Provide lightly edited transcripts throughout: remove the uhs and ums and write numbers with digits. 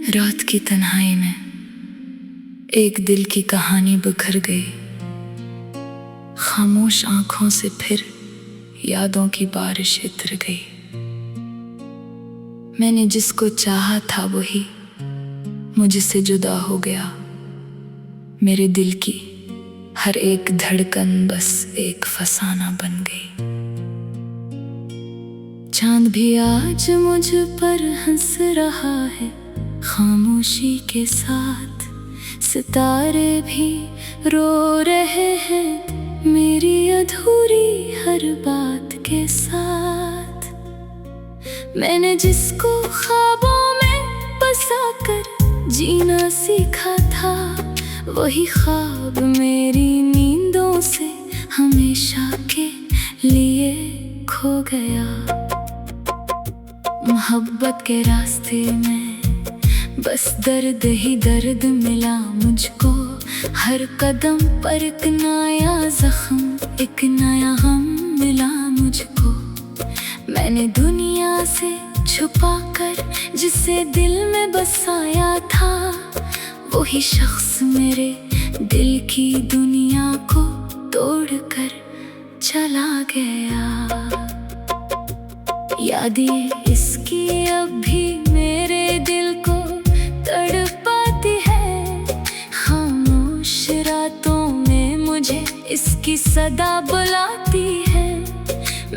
रात की तन्हाई में एक दिल की कहानी बिखर गई। खामोश आंखों से फिर यादों की बारिश इतर गई। मैंने जिसको चाहा था वही मुझसे जुदा हो गया। मेरे दिल की हर एक धड़कन बस एक फसाना बन गई। चांद भी आज मुझ पर हंस रहा है खामोशी के साथ। सितारे भी रो रहे हैं मेरी अधूरी हर बात के साथ। मैंने जिसको ख्वाबों में बसाकर जीना सीखा था, वही ख्वाब मेरी नींदों से हमेशा के लिए खो गया। मोहब्बत के रास्ते में बस दर्द ही दर्द मिला मुझको। हर कदम पर एक नया जख्म, एक नया गम मिला मुझको। मैंने दुनिया से छुपा कर जिसे दिल में बसाया था, वही शख्स मेरे दिल की दुनिया को तोड़कर चला गया। यादें इसकी अब भी मेरे दिल को तड़पाती है। खामोश रातों में मुझे इसकी सदा बुलाती है।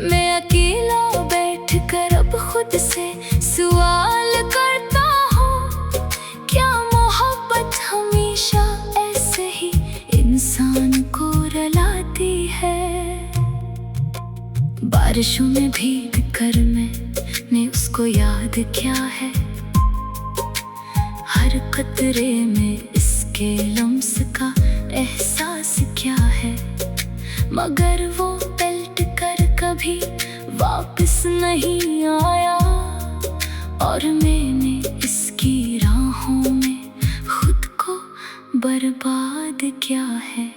मैं अकेला बैठकर अब खुद से सवाल करता हूँ, क्या मोहब्बत हमेशा ऐसे ही इंसान को रुलाती है। बारिशों में भीग कर मैंने उसको याद किया है। हर कतरे में इसके लम्स का एहसास क्या है। मगर वो पलट कर कभी वापस नहीं आया, और मैंने इसकी राहों में खुद को बर्बाद किया है।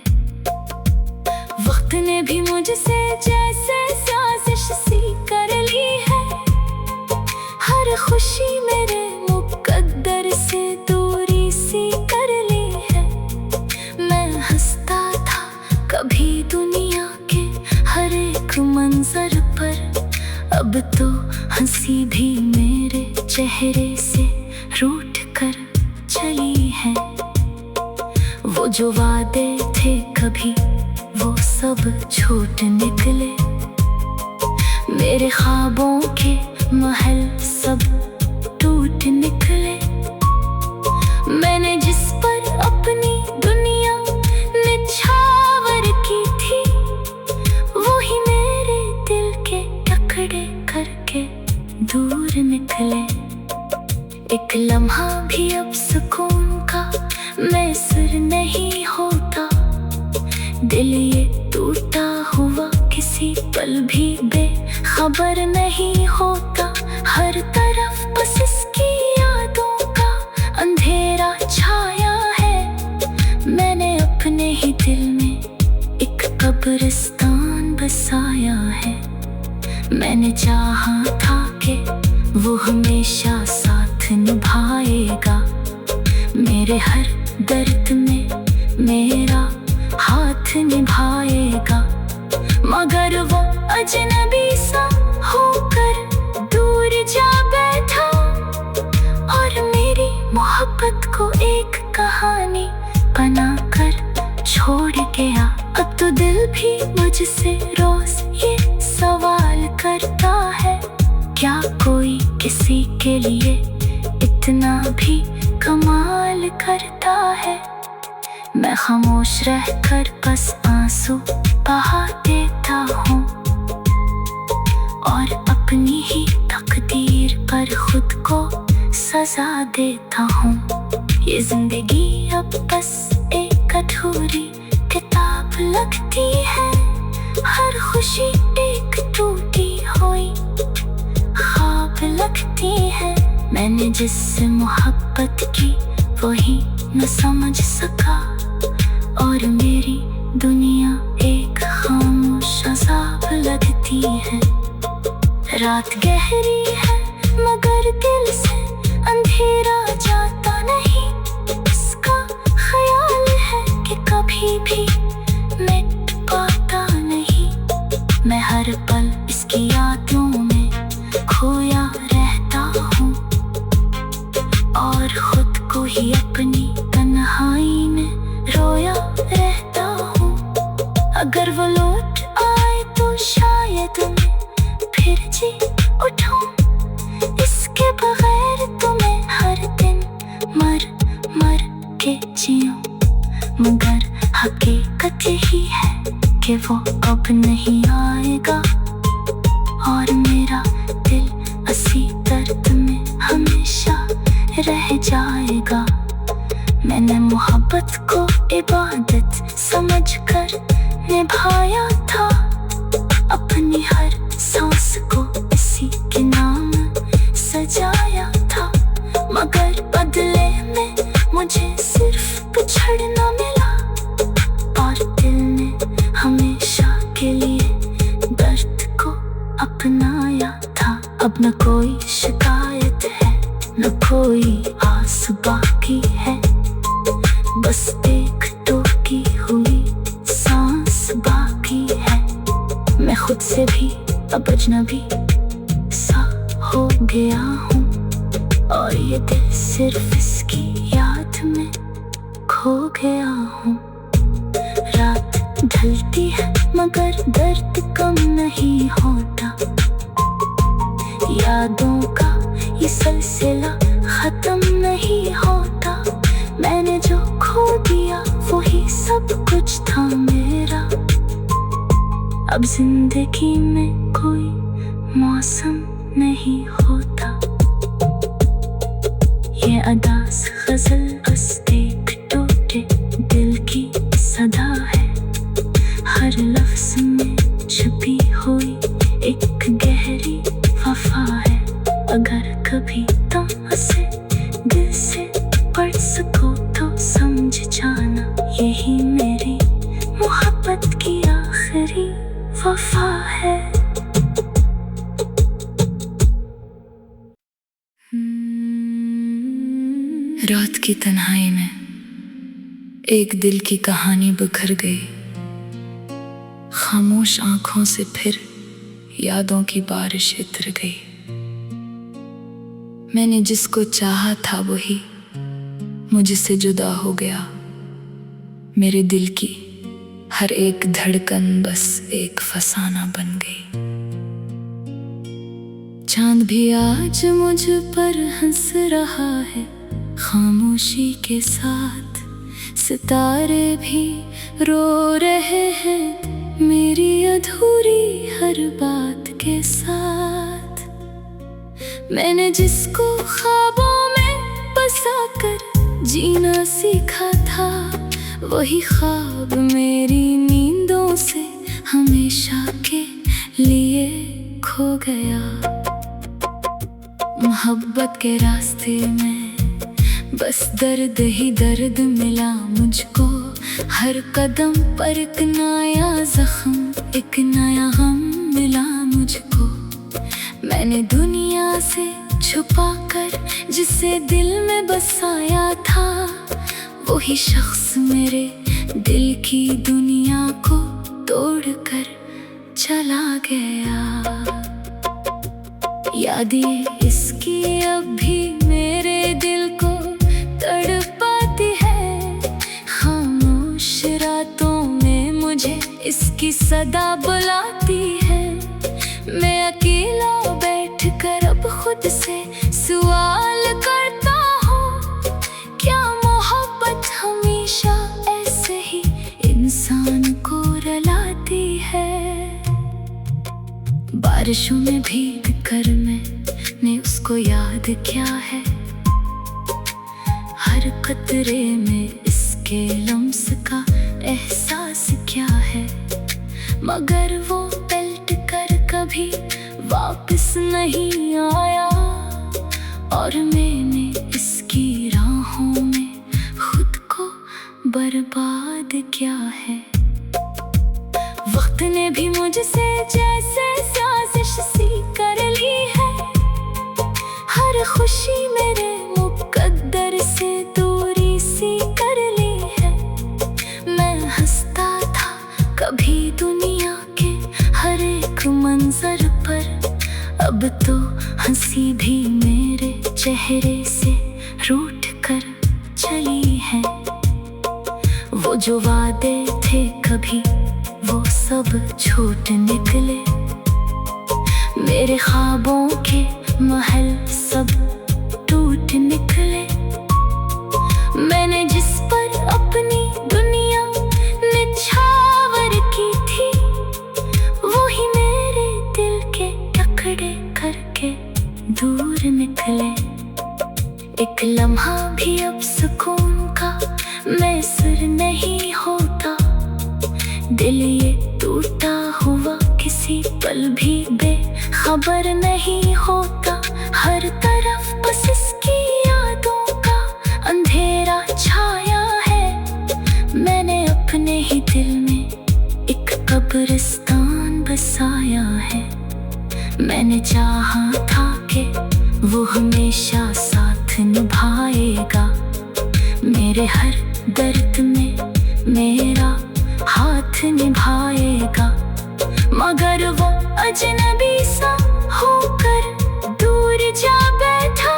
वक्त ने भी मुझसे जैसे साजिश सी कर ली है। हर खुशी मेरे मुकद्दर से दूरी सी कर ली है। मैं हंसता था कभी दुनिया के हर एक मंजर पर, अब तो हंसी भी मेरे चेहरे से रूठ कर चली है। वो जो वादे थे कभी वो सब झूठ निकले। मेरे ख्वाबों के महल सब टूट निकले। मैंने जिस पर अपनी दुनिया निछावर की थी, वही मेरे दिल के टुकड़े करके दूर निकले। एक लम्हा भी अब सुकून का मैसर नहीं होता। दिल ये टूटा हुआ किसी पल भी बेखबर नहीं होता। हर तरफ बस इसकी यादों का अंधेरा छाया है। मैंने अपने ही दिल में एक कब्रिस्तान बसाया है। मैंने चाहा था कि वो हमेशा साथ निभाएगा। मेरे हर दर्द में मेरा हाथ निभाएगा। मगर वो अजनबी सा होकर दूर जा बैठा, और मेरी मोहब्बत को एक कहानी बनाकर छोड़ गया। अब तो दिल भी मुझसे रोज ये सवाल करता है, क्या कोई किसी के लिए इतना भी कमाल करता है। मैं खामोश रहकर बस आंसू बहा देता हूँ, और अपनी ही तकदीर पर खुद को सजा देता हूँ। ये जिंदगी अब बस एक अधूरी किताब लगती है। हर खुशी एक टूटी हुई ख्वाब लगती है। मैंने जिससे मोहब्बत की वही न समझ सका, और मेरी दुनिया एक खामोश अज़ाब लगती है। रात गहरी है मगर दिल कि वो अब नहीं आएगा, और मेरा दिल इसी दर्द में हमेशा रह जाएगा। मैंने मोहब्बत को इबादत समझकर निभाया था, अपनी हर सांस को इसी के नाम सजाया था, मगर बदले में मुझे सिर्फ बिछड़ना मिला, और दिल ने हमेशा के लिए दर्द को अपनाया था। अब न कोई शिकायत है, न कोई आस बाकी है, बस एक टूटी हुई सांस बाकी है। मैं खुद से भी अब अजनबी सा हो गया हूँ, और ये दिल सिर्फ इसकी याद में खो गया हूँ। रात ढलती है मगर दर्द कम नहीं होता, यादों का ये सिलसिला खत्म नहीं होता। मैंने जो खो दिया वही सब कुछ था मेरा। अब जिंदगी में कोई मौसम नहीं होता, ये अदास गजल बस एक टूटे दिल की सदा है, हर लफ्ज में छुपी हुई एक गहरी वफा है। अगर कभी तुम उसे दिल से पढ़ सको तो समझ जाना, यही मेरी मोहब्बत की आखिरी वफा है। रात की तन्हाई में एक दिल की कहानी बिखर गई, खामोश आंखों से फिर यादों की बारिश इतर गई। मैंने जिसको चाहा था वही मुझसे जुदा हो गया, मेरे दिल की हर एक धड़कन बस एक फसाना बन गई। चांद भी आज मुझ पर हंस रहा है खामोशी के साथ, सितारे भी रो रहे हैं मेरी अधूरी हर बात के साथ। मैंने जिसको ख्वाबों में बसाकर जीना सीखा था, वही ख्वाब मेरी नींदों से हमेशा के लिए खो गया। मोहब्बत के रास्ते में बस दर्द ही दर्द मिला मुझको, हर कदम पर एक नया जख्म, एक नया गम मिला मुझको। मैंने दुनिया से छुपा कर जिसे दिल में बसाया था, वही शख्स मेरे दिल की दुनिया को तोड़कर चला गया। यादें इसकी अब भी मेरे दिल को तड़पाती है, खामोश रातों में मुझे इसकी सदा बुलाती है। मैं अकेला बैठकर अब खुद से सवाल करता हूँ, क्या मोहब्बत हमेशा ऐसे ही इंसान को रुलाती है। बारिशों में भीग कर मैंने उसको याद किया है, हर कतरे में इसके लम्स का एहसास क्या है, मगर वो पलट कर कभी वापस नहीं आया, और मैंने इसकी राहों में खुद को बर्बाद किया है। वक्त ने भी मुझसे जैसे साजिश सी कर ली है, हर खुशी मेरे मुकद्दर से दूरी सी कर ली है। मैं हंसता था कभी दुनिया के हर एक मंजर पर, अब तो हंसी भी मेरे चेहरे से रूठ कर चली है। वो जो वादे थे कभी वो सब झूठ निकले, मेरे ख्वाबों के महल सब टूट निकले। मैंने जिस पर अपनी दुनिया निछावर की थी, निकले। एक लम्हा भी अब सुकून का मैसर नहीं होता। दिल ये टूटा हुआ किसी पल भी बेखबर नहीं होता। हर तरफ बस इसकी यादों का अंधेरा छाया है। मैंने अपने ही दिल में एक कब्रिस्तान बसाया है। मैंने चाहा था कि वो हमेशा साथ निभाएगा। मेरे हर दर्द में मेरा हाथ निभाएगा। मगर वो अजनबी सा होकर दूर जा बैठा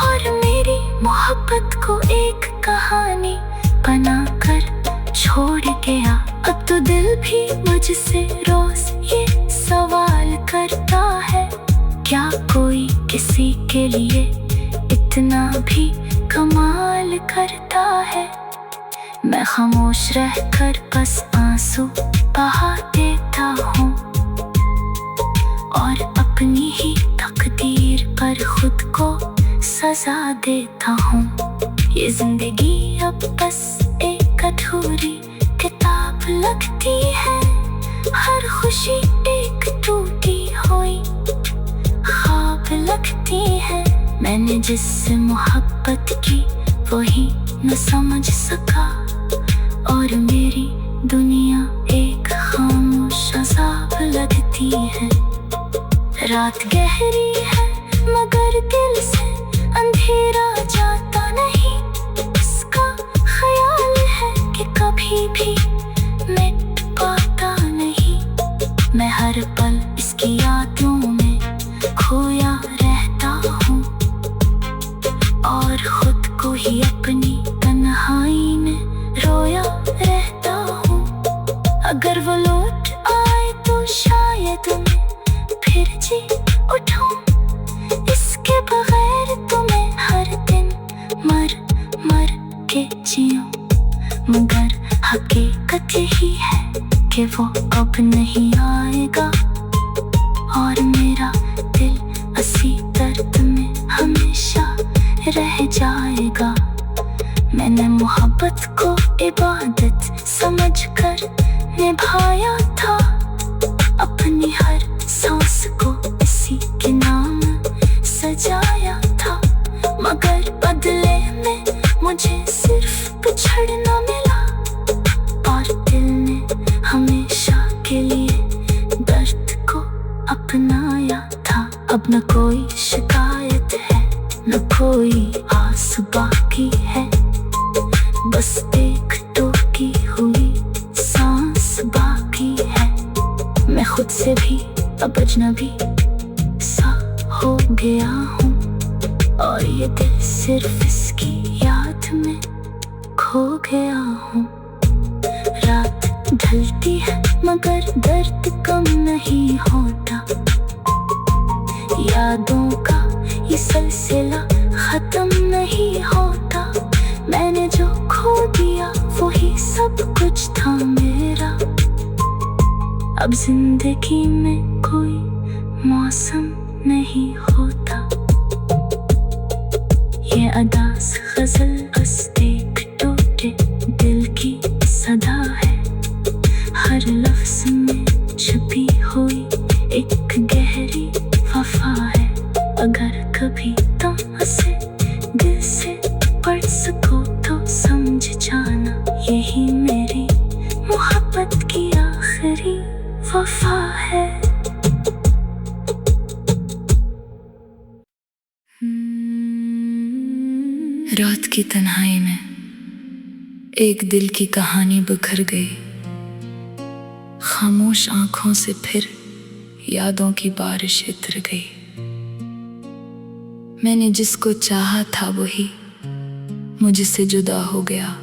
और मेरी मोहब्बत को एक कहानी बनाकर छोड़ गया। अब तो दिल भी मुझसे रोज ये सवाल करता है, क्या कोई किसी के लिए इतना भी कमाल करता है। मैं खामोश रहकर बस आंसू बहा देता हूँ और अपनी ही तकदीर पर खुद को सजा देता हूँ। ये जिंदगी अब बस एक अधूरी किताब लगती है। हर खुशी एक टूटी हुई ख्वाब लगती है। मैंने जिससे मोहब्बत की वही न समझ सका और मेरी दुनिया एक खामोश अज़ाब लगती है। रात गहरी है मगर दिल से अंधेरा जाता नहीं। इसका ख्याल है कि कभी भी मिट पाता नहीं। मैं हर पल इसकी यादों में खोया रहता हूँ और खुद को ही अपनी तन्हाई में रोया रहता हूँ। अगर वो लौट आए तो शायद मैं फिर जी उठूं। इसके बगैर तो मैं हर दिन मर मर के जीऊं। मगर हकीकत यही है कि वो अब नहीं आएगा और मेरा दिल इसी दर्द में हमेशा रह जाएगा। मैंने मोहब्बत को इबादत समझकर निभाया था। अपनी हर सांस को इसी के नाम सजाया था। मगर बदले में मुझे सिर्फ बिछड़ना मिला और दिल ने हमेशा के लिए दर्द को अपनाया था। अब न कोई शिकायत है न कोई आस बाकी है। बस एक टूटी हुई सांस बाकी है। मैं खुद से भी अब अजनबी सा हो गया हूँ और ये दिल सिर्फ इसकी याद में खो गया हूँ। रात ढलती है मगर दर्द कम नहीं होता। यादों का ये सिलसिला खत्म नहीं होता। मैंने जो खो दिया वही सब कुछ था मेरा। अब जिंदगी में कोई मौसम नहीं होता। ये अदास गजल बस एक टूटे दिल की सदा है। हर लफ्ज में छुपी हुई एक गहरी वफा है। अगर कभी तुम उसे दिल से पढ़ सको तो समझ जाना यही मेरी मोहब्बत की आखिरी वफा है। रात की तन्हाई में एक दिल की कहानी बिखर गई। खामोश आंखों से फिर यादों की बारिश इतर गई। मैंने जिसको चाहा था वही मुझसे जुदा हो गया।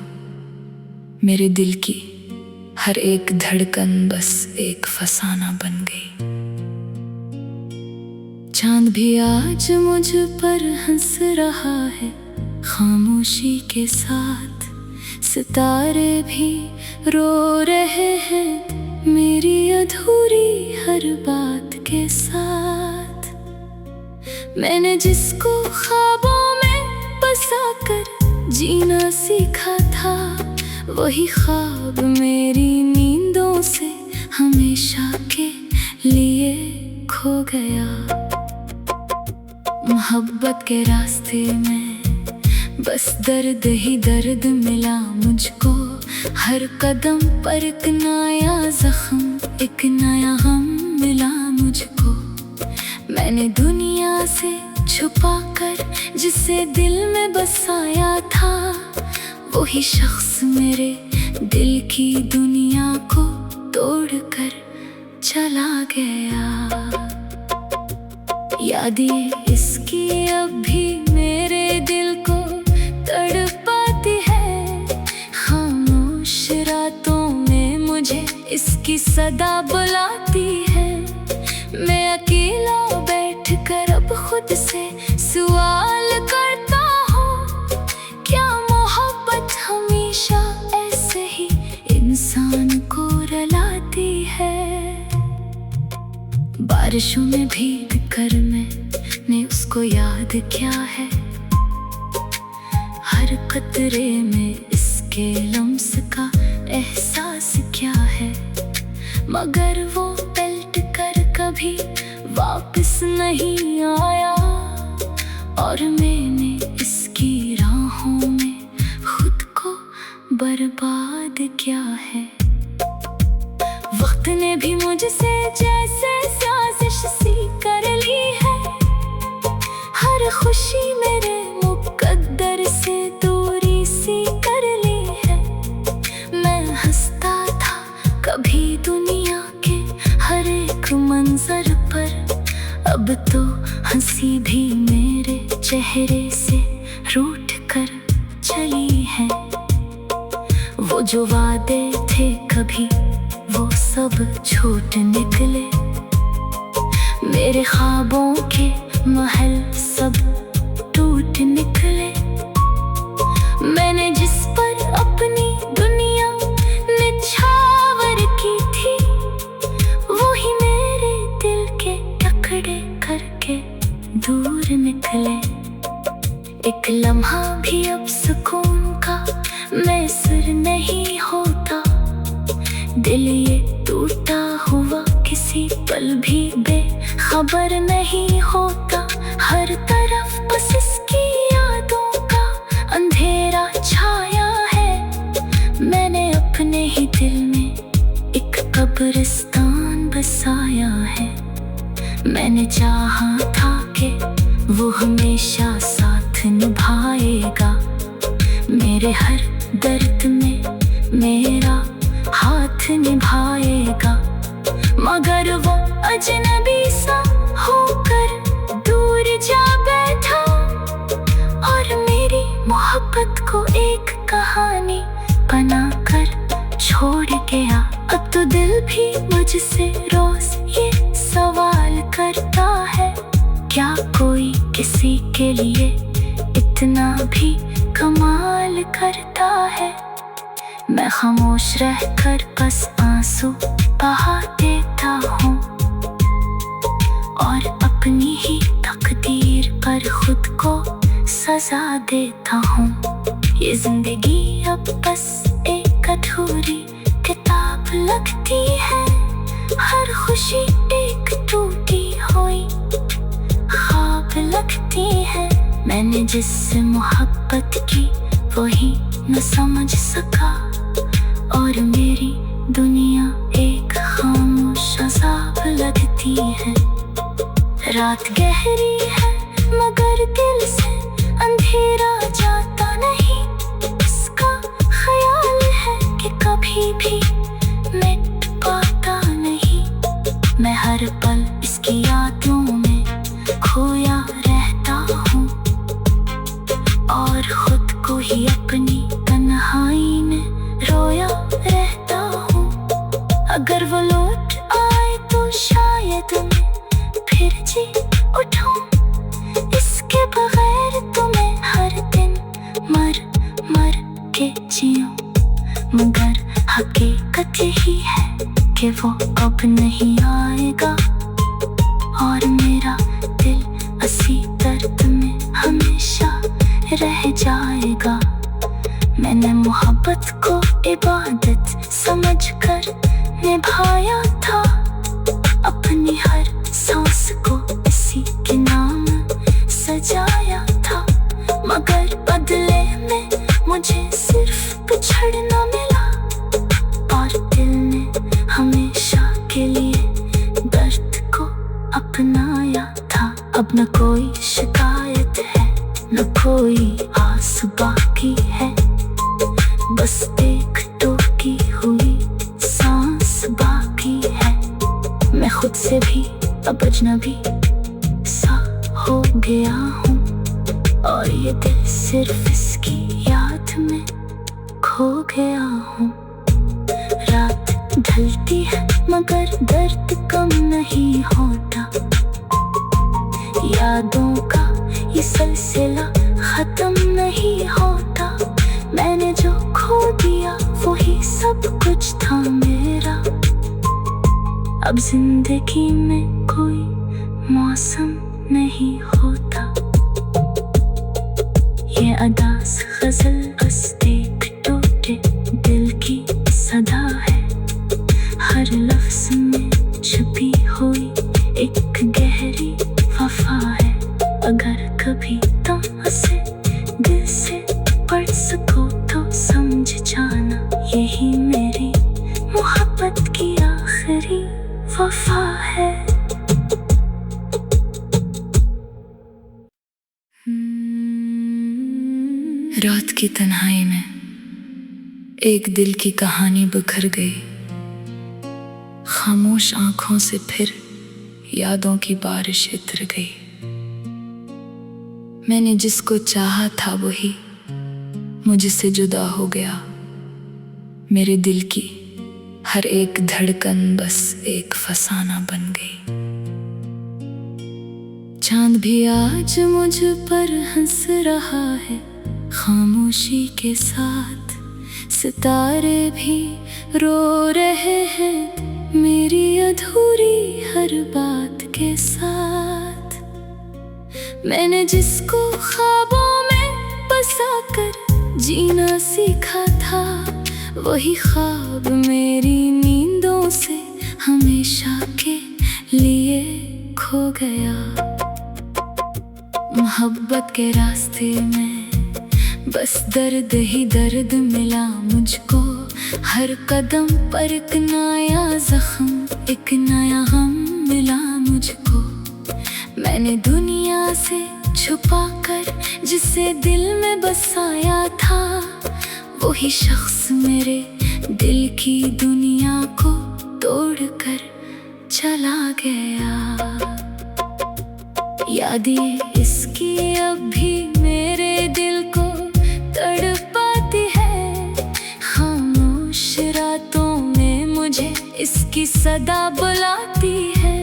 मेरे दिल की हर एक धड़कन बस एक फसाना बन गई। चांद भी आज मुझ पर हंस रहा है खामोशी के साथ। सितारे भी रो रहे हैं मेरी अधूरी हर बात के साथ। मैंने जिसको ख्वाबों में बसाकर जीना सीखा था, वही ख्वाब मेरी नींदों से हमेशा के लिए खो गया। मोहब्बत के रास्ते में बस दर्द ही दर्द मिला मुझको, हर कदम पर एक नया जख्म, एक नया गम मिला मुझको। मैंने दुनिया से छुपा कर जिसे दिल में बसाया था, वही शख्स मेरे दिल की दुनिया को तोड़कर चला गया। यादें इसकी अब भी मेरे दिल को तड़पाती है, खामोश रातों में मुझे इसकी सदा बुलाती है। मैं अकेला बैठकर अब खुद से सवाल करता हूँ, क्या मोहब्बत हमेशा ऐसे ही इंसान को रुलाती है। बारिशों में भीग कर मैंने उसको याद किया है, हर कतरे में इसके लम्स का एहसास क्या है। मगर वो पलट कर कभी वापस नहीं आया, और मैंने इसकी राहों में खुद को बर्बाद किया है। वक्त ने भी मुझसे जैसे साजिश सी कर ली है, हर खुशी मेरे मुकद्दर से दूरी सी कर ली है। मैं हंसता था कभी दुनिया के हर एक मंजर पर, अब तो हंसी भी मेरे चेहरे से रूठ कर चली है। वो जो वादे थे कभी वो सब झूठ निकले, मेरे ख्वाबों के महल सब टूट निकले। मैंने जिस पर अपनी दुनिया निछावर की थी, वही मेरे दिल के टुकड़े करके दूर निकले। एक लम्हा भी अब सुकून का मैसर नहीं होता, दिल ये टूटा हुआ किसी पल भी बेखबर नहीं होता। हर तरफ बस इसकी यादों का अंधेरा छाया है, मैंने अपने ही दिल में एक कब्रिस्तान बसाया है। मैंने चाहा था कि वो हमेशा साथ निभाएगा, मेरे हर दर्द में मेरा हाथ निभाएगा। मगर वो अजनबी सा होकर दूर जा बैठा, और मेरी मोहब्बत को एक कहानी बनाकर छोड़ गया। अब तो दिल भी मुझसे रोज ये सवाल करता है, क्या कोई किसी के लिए इतना भी कमाल करता है। मैं खामोश रहकर बस आंसू बहा देता हूँ, और अपनी ही तकदीर पर खुद को सजा देता हूँ। ये जिंदगी अब बस एक अधूरी किताब लगती है, हर खुशी एक टूटी हुई ख्वाब लगती है। मैंने जिससे मोहब्बत की वही न समझ सका, और मेरी दुनिया एक खामोश अज़ाब लगती है। रात गहरी है मगर दिल से अंधेरा जाता नहीं, इसका ख्याल है कि कभी भी मिट पाता नहीं। मैं हर पल इसकी यादों में खोया रहता हूँ, और खुद को ही अपनी तन्हाई में रोया रहता हूँ। अगर वो लौट आए तो शायद मैं फिर जी उठूं, इसके बगैर तो मैं हर दिन मर मर के जीऊं। मगर हकीकत यही है कि वो अब नहीं आएगा, और मेरा दिल असी रह जाएगा। मैंने मोहब्बत को इबादत समझकर निभाया था, अपनी हर सांस को इसी के नाम सजाया था। मगर बदले में मुझे सिर्फ पिछड़ना मिला, और दिल ने हमेशा के लिए दर्द को अपनाया था। अब न कोई शिकायत है, न कोई आस बाकी है, बस एक टूटी हुई सांस बाकी है। मैं खुद से भी अब अजनबी सा हो गया हूँ, और ये दिल सिर्फ इसकी याद में खो गया हूँ। रात ढलती है मगर दर्द कम नहीं होता, यादों का ये सिलसिला खत्म नहीं होता। मैंने जो खो दिया वही सब कुछ था मेरा। अब जिंदगी में कोई मौसम नहीं होता। ये अदास गजल बस एक टूटे दिल की सदा है, हर लफ्ज में छुपी हुई एक गहरी वफा है। अगर कभी तुम उसे दिल से पढ़ सको तो समझ जाना, यही मेरी मोहब्बत की आखिरी वफा है। रात की तन्हाई में एक दिल की कहानी बिखर गई, खामोश आंखों से फिर यादों की बारिश इतर गई। मैंने जिसको चाहा था वही मुझसे जुदा हो गया। मेरे दिल की हर एक धड़कन बस एक फसाना बन गई। चांद भी आज मुझ पर हंस रहा है, खामोशी के साथ सितारे भी रो रहे हैं मेरी अधूरी हर बात के साथ। मैंने जिसको ख्वाबों में बसाकर जीना सीखा था, वही ख्वाब मेरी नींदों से हमेशा के लिए खो गया। मोहब्बत के रास्ते में बस दर्द ही दर्द मिला मुझको, हर कदम पर एक नया जख्म, एक नया गम मिला मुझको। मैंने दुनिया से छुपा कर जिसे दिल में बसाया था, वही शख्स मेरे दिल की दुनिया को तोड़कर चला गया। यादें इसकी अब भी मेरे दिल को तड़पाती है, खामोश रातों में मुझे इसकी सदा बुलाती है।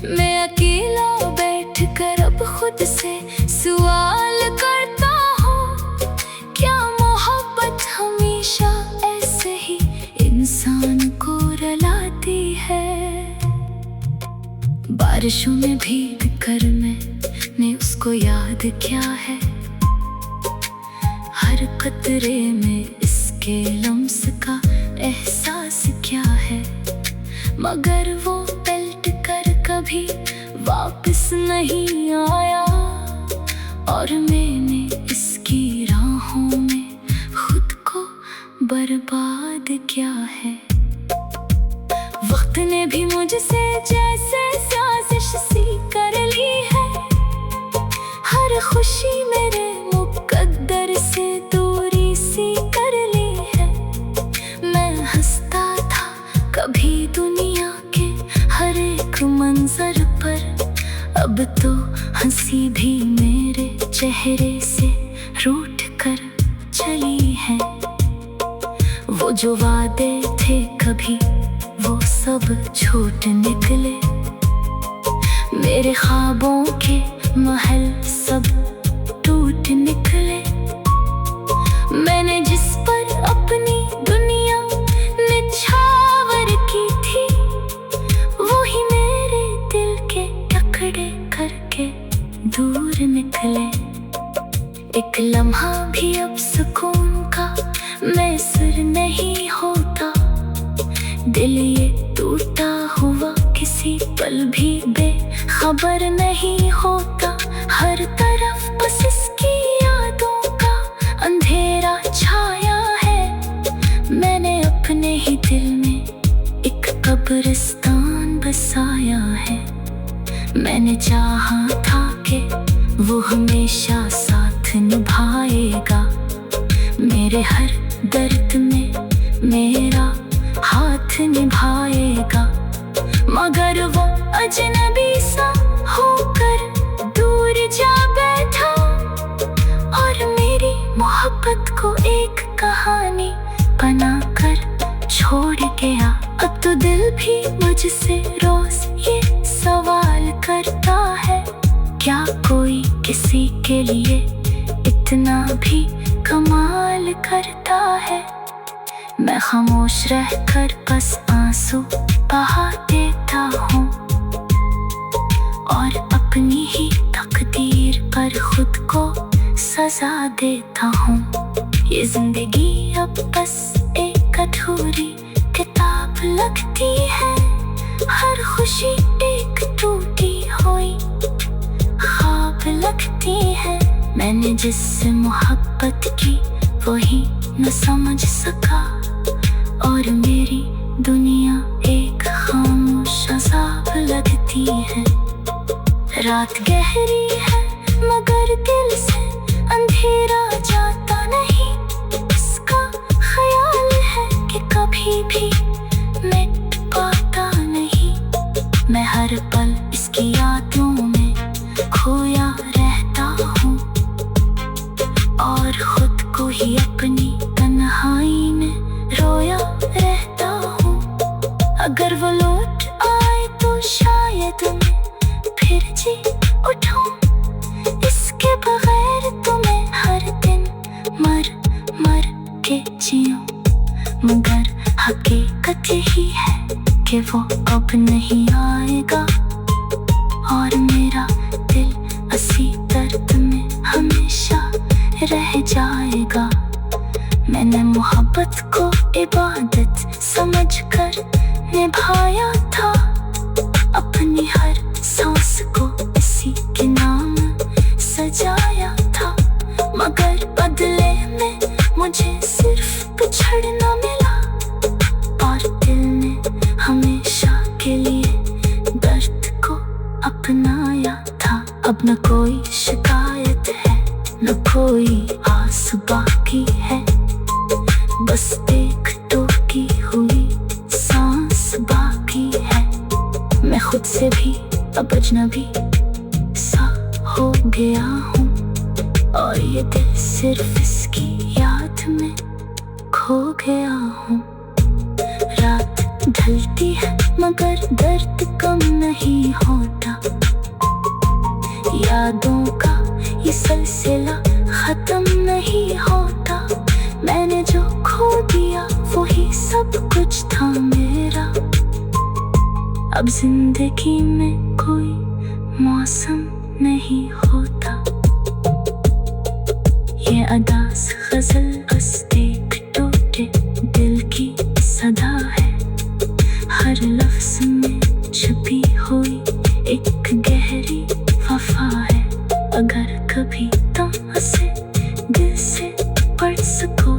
मैं अकेला बैठकर अब खुद से सवाल करता हूँ, क्या मोहब्बत हमेशा ऐसे ही इंसान को रुलाती है। बारिशों में भीग कर मैंने उसको याद किया है, हर कतरे में इसके लम्स का एहसास क्या है। मगर वो पलट कर कभी वापस नहीं आया, और मैंने इसकी राहों में खुद को बर्बाद किया है। वक्त ने भी मुझसे जैसे साजिश सी कर ली है, हर खुशी मेरे मुकद्दर से दूरी सी कर ली है। मैं हंसता था कभी दुनिया के हर एक मंजर पर, अब तो हंसी भी मेरे चेहरे से रूठ कर चली है। वो जो वादे थे कभी वो सब झूठ निकले, मेरे ख्वाबों के महल सब टूट निकले। मैंने जिस पर अपनी दुनिया निछावर की थी, वही मेरे दिल के टुकड़े करके दूर निकले। एक लम्हा भी अब सुकून का मैसर नहीं होता। दिल ये टूटा हुआ किसी पल भी बेखबर नहीं होता। हर तरफ बस इसकी यादों का अंधेरा छाया है। मैंने अपने ही दिल में एक कब्रिस्तान बसाया है। मैंने चाहा था कि वो हमेशा साथ निभाएगा। मेरे हर दर्द में मेरा हाथ निभाएगा। मगर वो अजनबी सा होकर दूर जा बैठा और मेरी मोहब्बत को एक कहानी बनाकर छोड़ गया। अब तो दिल भी मुझसे रोज ये सवाल करता है, क्या कोई किसी के लिए इतना भी कमाल करता है। मैं खामोश रहकर बस आंसू बहा देता हूँ और अपनी ही तकदीर पर खुद को सजा देता हूँ। ये जिंदगी अब बस एक अधूरी किताब लगती है। हर खुशी एक टूटी हुई ख्वाब लगती है। मैंने जिससे मोहब्बत की वही न समझ सका और मेरी दुनिया एक खामोश अज़ाब लगती है। रात गहरी है मगर दिल से अंधेरा जाता नहीं। इसका ख्याल है कि कभी भी मिट पाता नहीं। मैं हर पल इसकी यादों में खोया रहता हूँ और खुद को ही अपनी तन्हाई में रोया रहता हूँ। अगर वो लौट आए तो शायद मैं फिर जी उठूं। इसके बगैर तो मैं हर दिन मर मर के जीऊं। मगर हकीकत यही है कि वो अब नहीं आएगा और मेरा दिल इसी दर्द में हमेशा रह जाएगा। मैंने मोहब्बत को इबादत समझकर निभाया था। अपनी हर सांस को इसी के नाम सजाया था। मगर बदले में मुझे सिर्फ बिछड़ना मिला और दिल ने हमेशा के लिए दर्द को अपनाया था। अब न कोई शिकायत है न कोई आस बाकी है। बस एक टूटी हुई सांस बाकी है। मैं खुद से भी अब अजनबी सा हो गया हूँ और ये दिल सिर्फ इसकी याद में खो गया हूँ। रात ढलती है मगर दर्द कम नहीं होता। यादों का ये सिलसिला खत्म नहीं होता। मैंने जो खो दिया वही सब कुछ था मेरा। अब जिंदगी में कोई मौसम नहीं होता। ये अदास गजल बस एक टूटे दिल की सदा है। हर लफ्ज में छुपी हुई एक गहरी वफा है। अगर कभी तुम उसे दिल से पढ़ सको